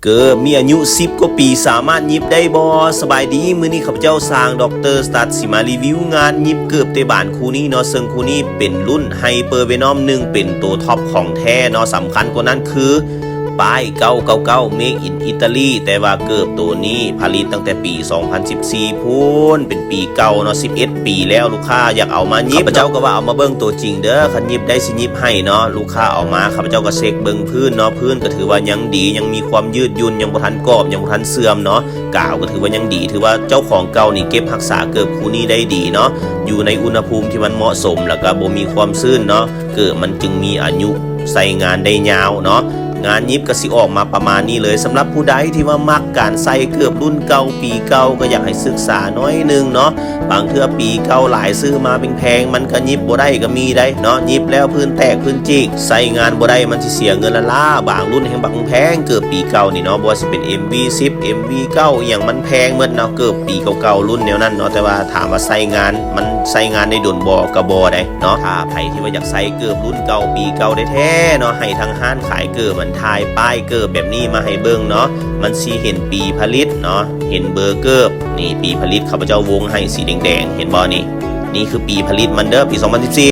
เกิดมีอายุ10กว่าปีสามารถยิบได้บ่สบายดีมื้อนี้ข้าพเจ้าสร้างดร.สตัดสิมารีวิวงานยิบเกือบเตบานคู่นี้เนาะซึ่งคู่นี้เป็นรุ่นไฮเปอร์เวนอม1เป็นตัวท็อปของแท้เนาะสำคัญกว่านั้นคือป้าย999 Make in Italy แต่ว่าเกือบตัวนี้ผลิตตั้งแต่ปี 2014 พูนเป็นปีเก่าเนาะ11 ปีแล้วลูกค้าอยากเอามายิบข้าพเจ้าก็ว่าเอามาเบิ่งตัวจริงเด้อคันยิบได้สิยิบให้เนาะลูกค้าเอามาข้าพเจ้าก็เช็คเบิ่งพื้นเนาะพื้นก็ถือว่ายังดียังมีความยืดหยุ่นยังบ่ทันกรอบยังบ่ทันเสื่อมเนาะกาวก็ถือว่ายังดีถือว่าเจ้าของเก่านี่เก็บรักษาเกือบคู่นี้ได้ดีเนาะอยู่ในอุณหภูมิที่มันเหมาะสมแล้วก็บ่มีความชื้นเนาะเกิดมันจึงมีอายุใส่งานได้ยาวเนาะงานยิบก็สิออกมาประมาณนี้เลยสำหรับผู้ใดที่ว่ามักการใส่เกือบรุ่นเก่าปีเก่าก็อยากให้ศึกษาน้อยนึงเนาะบางเทื่อปีเก่าหลายซื้อมาแพงๆมันก็ยิบบ่ได้ก็มีได้เนาะยิบแล้วพื้นแตกพื้นจิกใส่งานบ่ได้มันสิเสียเงินละล่าบางรุ่นแห่งบางแพงเกือบปีเก่านี่เนาะบ่ว่าสิเป็น MV10 MV9 อหย่างมันแพงหมดเนาะเกือบปีเก่าๆรุ่นแนวนั้นเนาะแต่ว่าถามว่าใส่งานมันใส่งานได้ดนบ่ก็บ่ได้เนาะถ้าไผที่ว่าอยากใส่เกือบรุ่นเก่าปีเก่าได้แท้เนาะให้ทางห้านขายเกือบมันทายป้ายเกิบแบบนี้มาให้เบิ่งเนาะมันสิเห็นปีผลิตเนาะเห็นเบอร์เกิบนี่ปีผลิตข้าพเจ้าวงให้สีแดงๆเห็นบ่นี่คือปีผลิตมันเด้อปี 2014